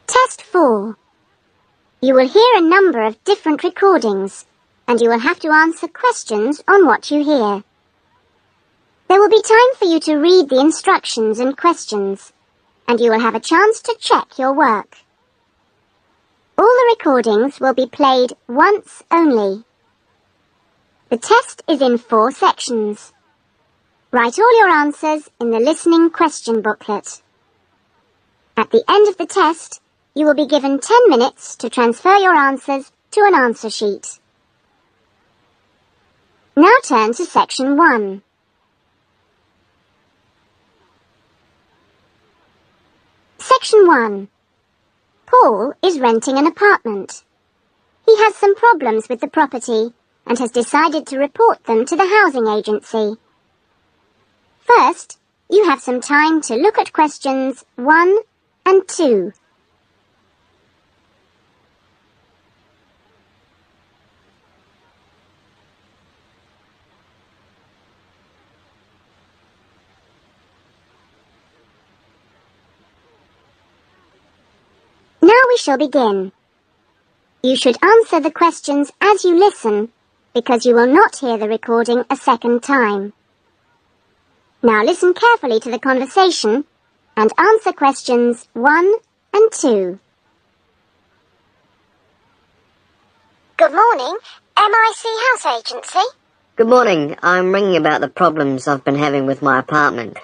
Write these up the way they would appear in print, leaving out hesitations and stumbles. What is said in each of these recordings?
Test 4. You will hear a number of different recordings, and you will have to answer questions on what you hear. There will be time for you to read the instructions and questions, and you will have a chance to check your work. All the recordings will be played once only. The test is in 4 sections. Write all your answers in the listening question booklet. At the end of the test, you will be given 10 minutes to transfer your answers to an answer sheet. Now turn to section 1. Section 1. Paul is renting an apartment. He has some problems with the property and has decided to report them to the housing agency. First, you have some time to look at questions 1 and 2. Now we shall begin. You should answer the questions as you listen, because you will not hear the recording a second time. Now listen carefully to the conversation and answer questions 1 and 2. Good morning, MIC House Agency. Good morning. I'm ringing about the problems I've been having with my apartment.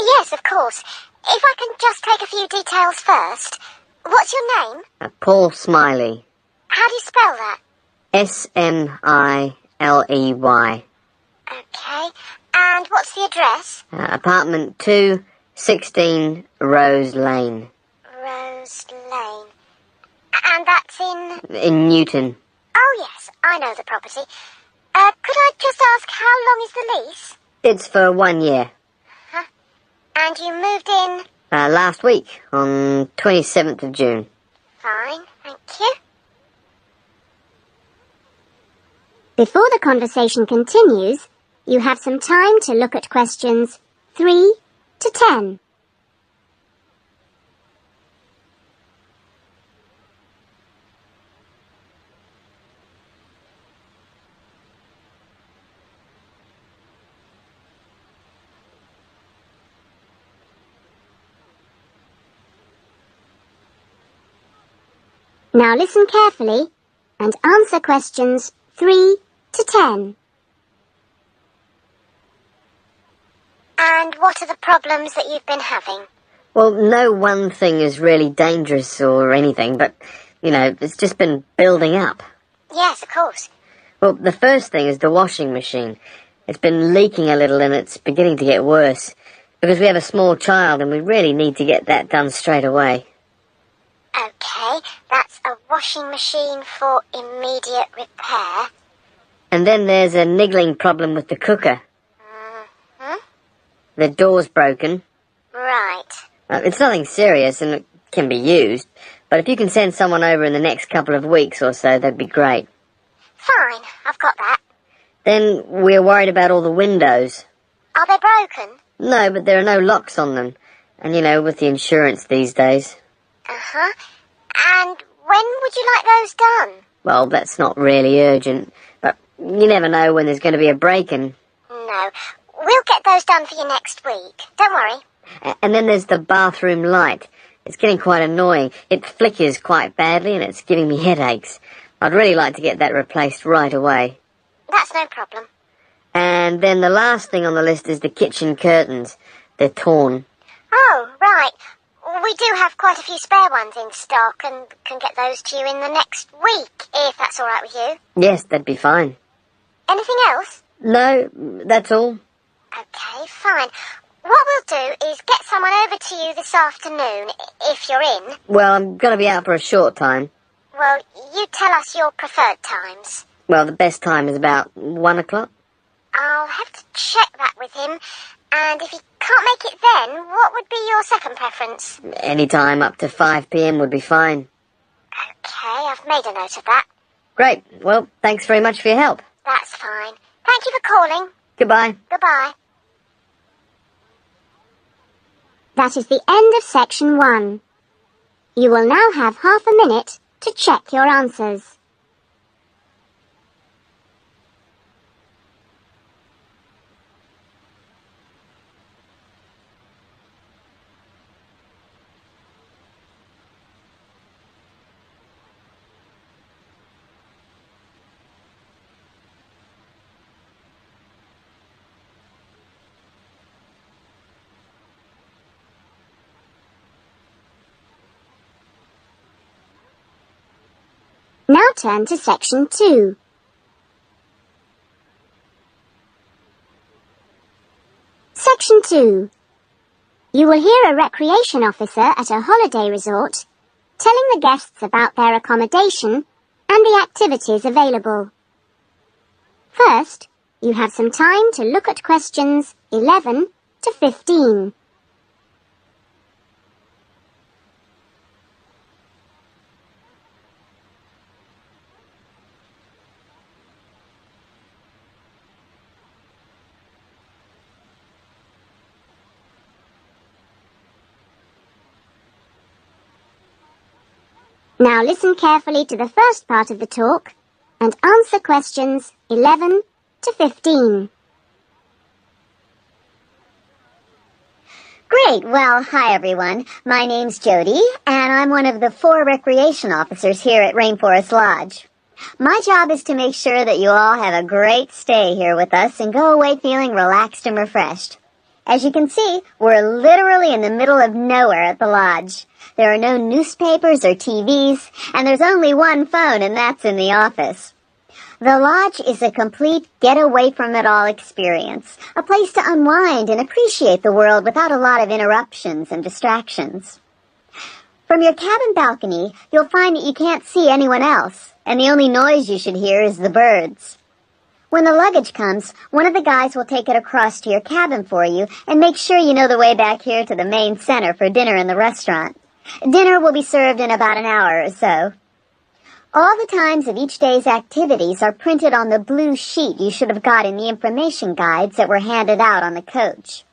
Yes, of course. If I can just take a few details first. What's your name? Paul Smiley. How do you spell that? Smiley. Okay. And what's the address? Apartment 216 Rose Lane. Rose Lane. And that's In Newton. Oh, yes, I know the property. Could I just ask, how long is the lease? It's for 1 year. Huh? And you moved in? Last week, on 27th of June. Fine, thank you. Before the conversation continues, you have some time to look at questions 3 to 10. Now listen carefully and answer questions 3 to 10. And what are the problems that you've been having? Well, no one thing is really dangerous or anything, but, it's just been building up. Yes, of course. Well, the first thing is the washing machine. It's been leaking a little and it's beginning to get worse, because we have a small child and we really need to get that done straight away. Okay, that's a washing machine for immediate repair. And then there's a niggling problem with the cooker. Mm-hmm. The door's broken. Right. It's nothing serious and it can be used, but if you can send someone over in the next couple of weeks or so, that'd be great. Fine, I've got that. Then we're worried about all the windows. Are they broken? No, but there are no locks on them. And with the insurance these days. Uh-huh. And when would you like those done? Well, that's not really urgent, but you never know when there's going to be a break-in. No, we'll get those done for you next week. Don't worry. And then there's the bathroom light. It's getting quite annoying. It flickers quite badly and it's giving me headaches. I'd really like to get that replaced right away. That's no problem. And then the last thing on the list is the kitchen curtains. They're torn. Oh, right. We do have quite a few spare ones in stock and can get those to you in the next week, if that's all right with you. Yes, that'd be fine. Anything else? No, that's all. Okay, fine. What we'll do is get someone over to you this afternoon, if you're in. Well, I'm going to be out for a short time. Well, you tell us your preferred times. Well, the best time is about 1 o'clock. I'll have to check that with him. And if he can't make it then, what would be your second preference? Any time up to 5 p.m. would be fine. Okay, I've made a note of that. Great. Well, thanks very much for your help. That's fine. Thank you for calling. Goodbye. Goodbye. That is the end of section 1. You will now have half a minute to check your answers. Now turn to Section 2. Section 2. You will hear a recreation officer at a holiday resort telling the guests about their accommodation and the activities available. First, you have some time to look at questions 11 to 15. Now listen carefully to the first part of the talk and answer questions 11 to 15. Great. Well, hi everyone. My name's Jody, and I'm one of the 4 recreation officers here at Rainforest Lodge. My job is to make sure that you all have a great stay here with us and go away feeling relaxed and refreshed. As you can see, we're literally in the middle of nowhere at the lodge. There are no newspapers or TVs, and there's only one phone, and that's in the office. The lodge is a complete get-away-from-it-all experience, a place to unwind and appreciate the world without a lot of interruptions and distractions. From your cabin balcony, you'll find that you can't see anyone else, and the only noise you should hear is the birds. When the luggage comes, one of the guys will take it across to your cabin for you and make sure you know the way back here to the main center for dinner in the restaurant. Dinner will be served in about an hour or so. All the times of each day's activities are printed on the blue sheet you should have got in the information guides that were handed out on the coach.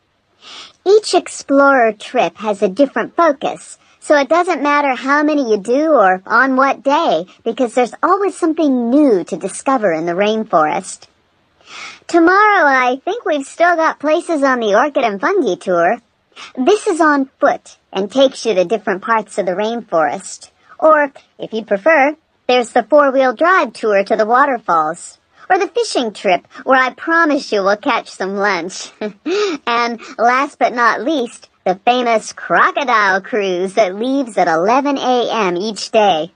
Each explorer trip has a different focus, so it doesn't matter how many you do or on what day, because there's always something new to discover in the rainforest. Tomorrow, I think we've still got places on the Orchid and Fungi tour. This is on foot and takes you to different parts of the rainforest. Or, if you'd prefer, there's the 4-wheel drive tour to the waterfalls. Or the fishing trip, where I promise you we'll catch some lunch. And last but not least, the famous crocodile cruise that leaves at 11 a.m. each day.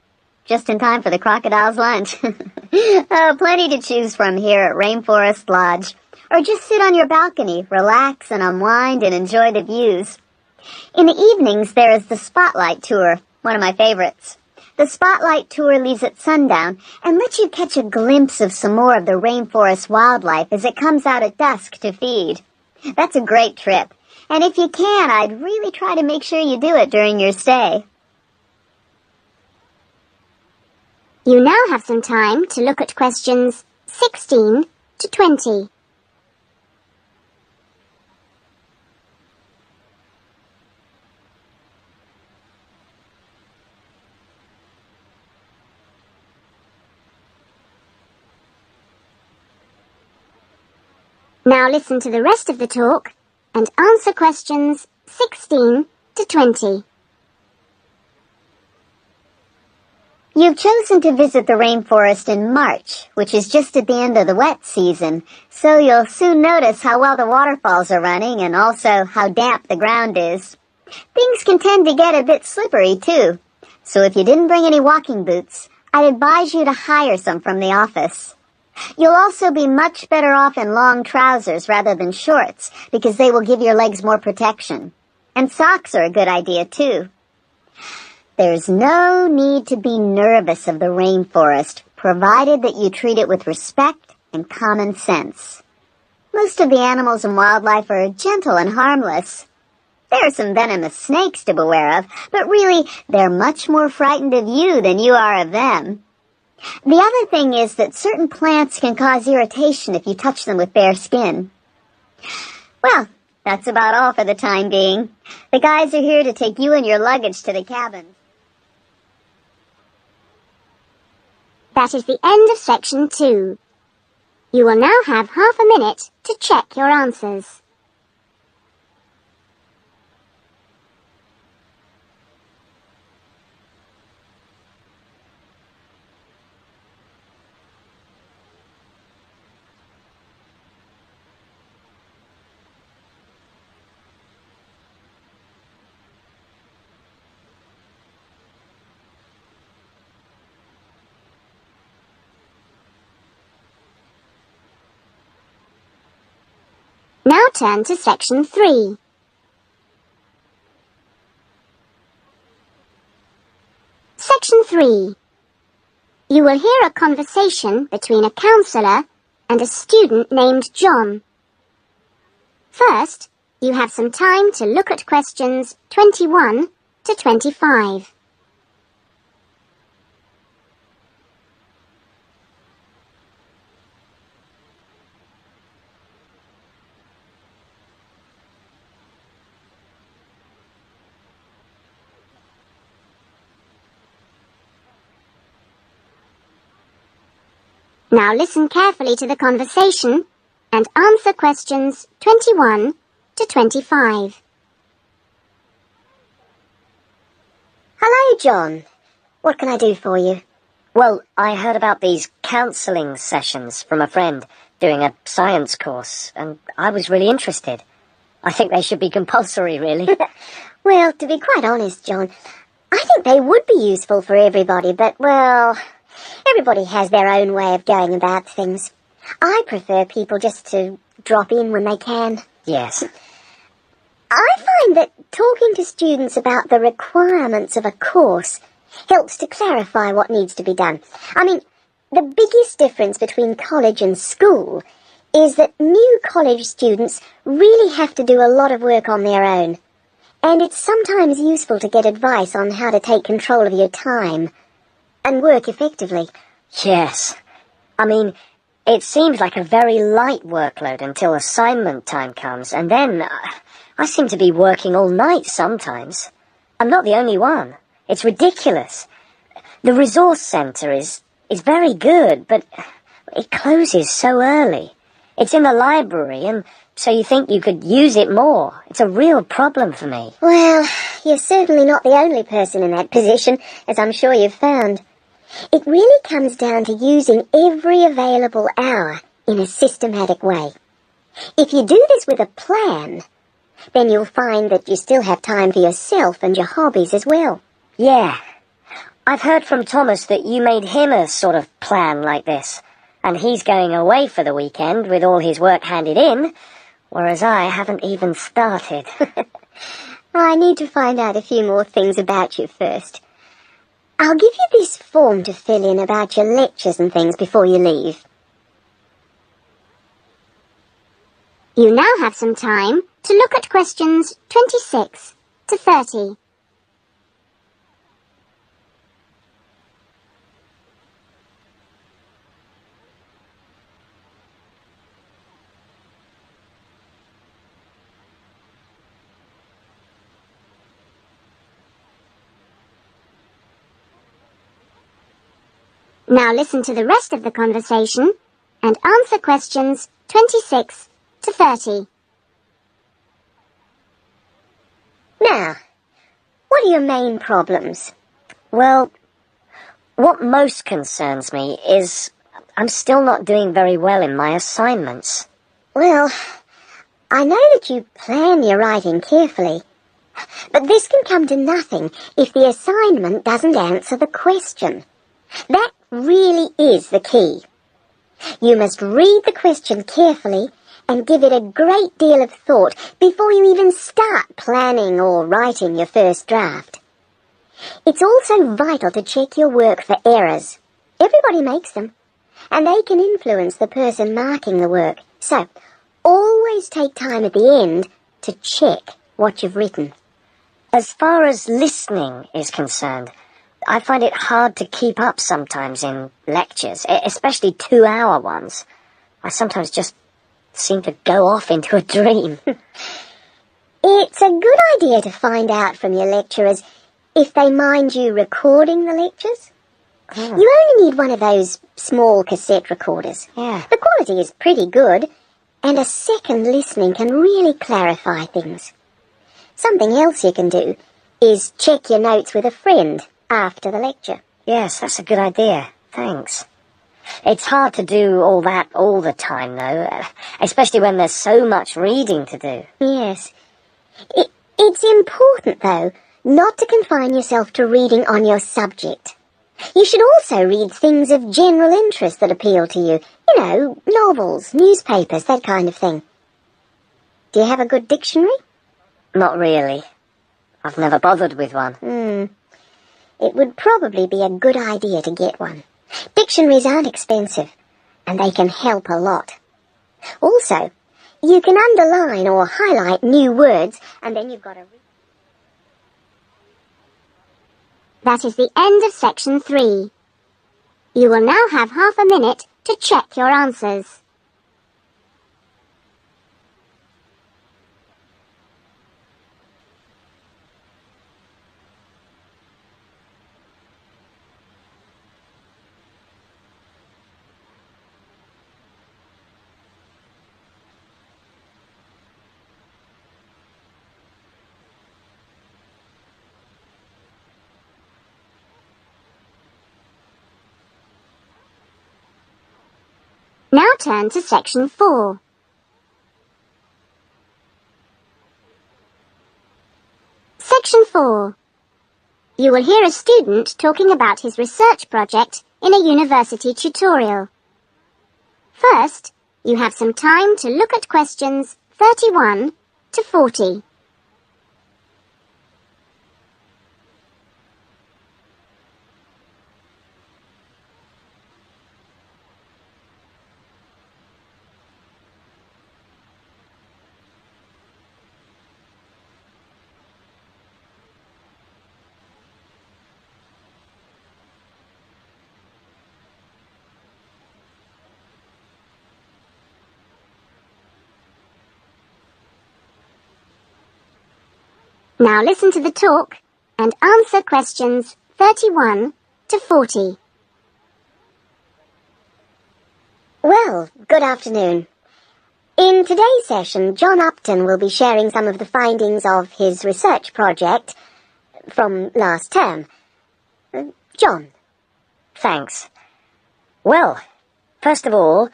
Just in time for the crocodile's lunch. Plenty to choose from here at Rainforest Lodge. Or just sit on your balcony, relax and unwind and enjoy the views. In the evenings, there is the Spotlight Tour, one of my favorites. The Spotlight Tour leaves at sundown and lets you catch a glimpse of some more of the rainforest wildlife as it comes out at dusk to feed. That's a great trip, and if you can, I'd really try to make sure you do it during your stay. You now have some time to look at questions 16 to 20. Now listen to the rest of the talk and answer questions 16 to 20. You've chosen to visit the rainforest in March, which is just at the end of the wet season, so you'll soon notice how well the waterfalls are running and also how damp the ground is. Things can tend to get a bit slippery, too, so if you didn't bring any walking boots, I'd advise you to hire some from the office. You'll also be much better off in long trousers rather than shorts, because they will give your legs more protection. And socks are a good idea, too. There's no need to be nervous of the rainforest, provided that you treat it with respect and common sense. Most of the animals and wildlife are gentle and harmless. There are some venomous snakes to beware of, but really, they're much more frightened of you than you are of them. The other thing is that certain plants can cause irritation if you touch them with bare skin. Well, that's about all for the time being. The guys are here to take you and your luggage to the cabin. That is the end of section 2. You will now have half a minute to check your answers. Now turn to section 3. Section 3. You will hear a conversation between a counsellor and a student named John. First, you have some time to look at questions 21 to 25. Now listen carefully to the conversation and answer questions 21 to 25. Hello, John. What can I do for you? Well, I heard about these counselling sessions from a friend doing a science course, and I was really interested. I think they should be compulsory, really. Well, to be quite honest, John, I think they would be useful for everybody, but, well, everybody has their own way of going about things. I prefer people just to drop in when they can. Yes. I find that talking to students about the requirements of a course helps to clarify what needs to be done. I mean, the biggest difference between college and school is that new college students really have to do a lot of work on their own. And it's sometimes useful to get advice on how to take control of your time and work effectively. Yes. I mean, it seems like a very light workload until assignment time comes, and then I seem to be working all night sometimes. I'm not the only one. It's ridiculous. The resource centre is very good, but it closes so early. It's in the library, and so you think you could use it more. It's a real problem for me. Well, you're certainly not the only person in that position, as I'm sure you've found. It really comes down to using every available hour in a systematic way. If you do this with a plan, then you'll find that you still have time for yourself and your hobbies as well. Yeah. I've heard from Thomas that you made him a sort of plan like this, and he's going away for the weekend with all his work handed in, whereas I haven't even started. I need to find out a few more things about you first. I'll give you this form to fill in about your lectures and things before you leave. You now have some time to look at questions 26 to 30. Now listen to the rest of the conversation and answer questions 26 to 30. Now, what are your main problems? Well, what most concerns me is I'm still not doing very well in my assignments. Well, I know that you plan your writing carefully, but this can come to nothing if the assignment doesn't answer the question. That really is the key. You must read the question carefully and give it a great deal of thought before you even start planning or writing your first draft. It's also vital to check your work for errors. Everybody makes them, and they can influence the person marking the work. So, always take time at the end to check what you've written. As far as listening is concerned, I find it hard to keep up sometimes in lectures, especially 2-hour ones. I sometimes just seem to go off into a dream. It's a good idea to find out from your lecturers if they mind you recording the lectures. You only need one of those small cassette recorders. Yeah. The quality is pretty good, and a second listening can really clarify things. Something else you can do is check your notes with a friend after the lecture. Yes, that's a good idea. Thanks. It's hard to do all that all the time, though, especially when there's so much reading to do. Yes. It's important, though, not to confine yourself to reading on your subject. You should also read things of general interest that appeal to you. You know, novels, newspapers, that kind of thing. Do you have a good dictionary? Not really. I've never bothered with one. It would probably be a good idea to get one. Dictionaries aren't expensive, and they can help a lot. Also, you can underline or highlight new words, and then you've got a... That is the end of section 3. You will now have half a minute to check your answers. Now turn to section 4. Section 4. You will hear a student talking about his research project in a university tutorial. First, you have some time to look at questions 31 to 40. Now listen to the talk and answer questions 31 to 40. Well, good afternoon. In today's session, John Upton will be sharing some of the findings of his research project from last term. John. Thanks. Well, first of all,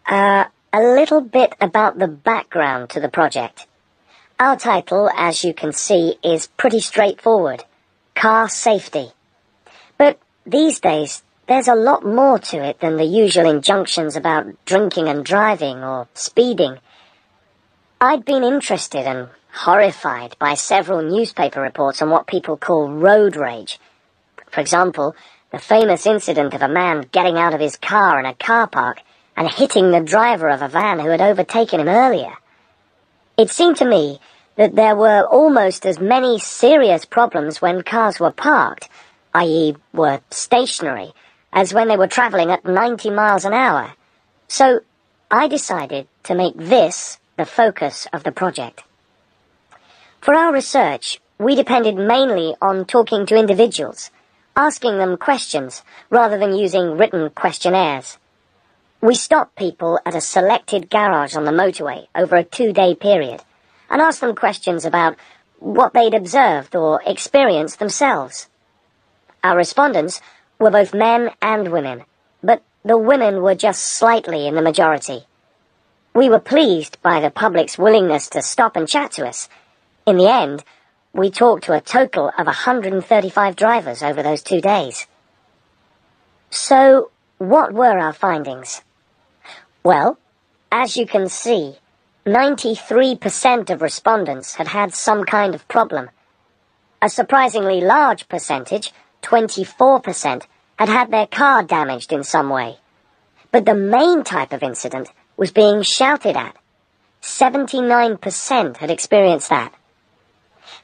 a little bit about the background to the project. Our title, as you can see, is pretty straightforward. Car safety. But these days, there's a lot more to it than the usual injunctions about drinking and driving or speeding. I'd been interested and horrified by several newspaper reports on what people call road rage. For example, the famous incident of a man getting out of his car in a car park and hitting the driver of a van who had overtaken him earlier. It seemed to me that there were almost as many serious problems when cars were parked, i.e. were stationary, as when they were travelling at 90 miles an hour. So I decided to make this the focus of the project. For our research, we depended mainly on talking to individuals, asking them questions rather than using written questionnaires. We stopped people at a selected garage on the motorway over a 2-day period and asked them questions about what they'd observed or experienced themselves. Our respondents were both men and women, but the women were just slightly in the majority. We were pleased by the public's willingness to stop and chat to us. In the end, we talked to a total of 135 drivers over those 2 days. So, what were our findings? Well, as you can see, 93% of respondents had had some kind of problem. A surprisingly large percentage, 24%, had had their car damaged in some way. But the main type of incident was being shouted at. 79% had experienced that.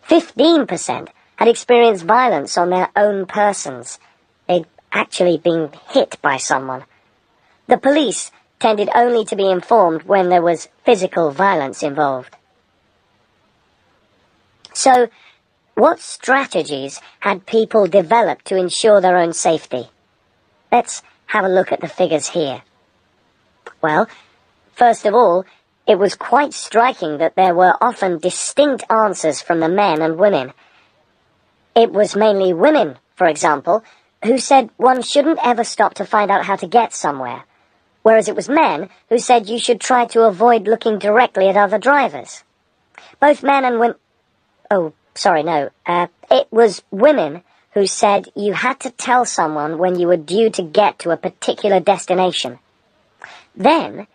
15% had experienced violence on their own persons. They'd actually been hit by someone. The police tended only to be informed when there was physical violence involved. So, what strategies had people developed to ensure their own safety? Let's have a look at the figures here. Well, first of all, it was quite striking that there were often distinct answers from the men and women. It was mainly women, for example, who said one shouldn't ever stop to find out how to get somewhere, whereas it was men who said you should try to avoid looking directly at other drivers. Both men and women... Oh, sorry, no. It was women who said you had to tell someone when you were due to get to a particular destination. Then,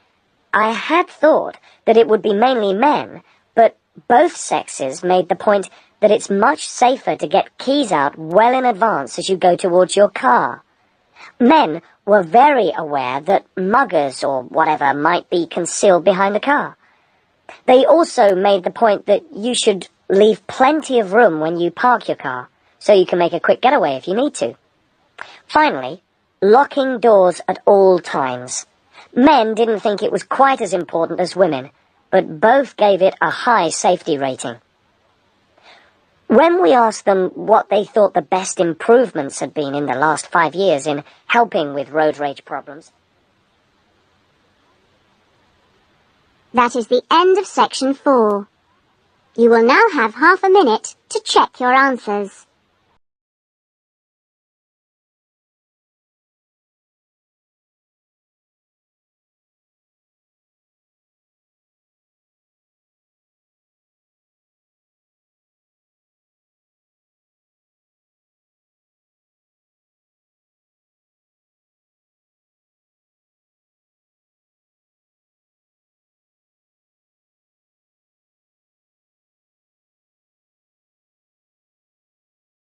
I had thought that it would be mainly men, but both sexes made the point that it's much safer to get keys out well in advance as you go towards your car. Men were very aware that muggers or whatever might be concealed behind the car. They also made the point that you should leave plenty of room when you park your car, so you can make a quick getaway if you need to. Finally, locking doors at all times. Men didn't think it was quite as important as women, but both gave it a high safety rating. When we asked them what they thought the best improvements had been in the last 5 years in helping with road rage problems... That is the end of section 4. You will now have half a minute to check your answers.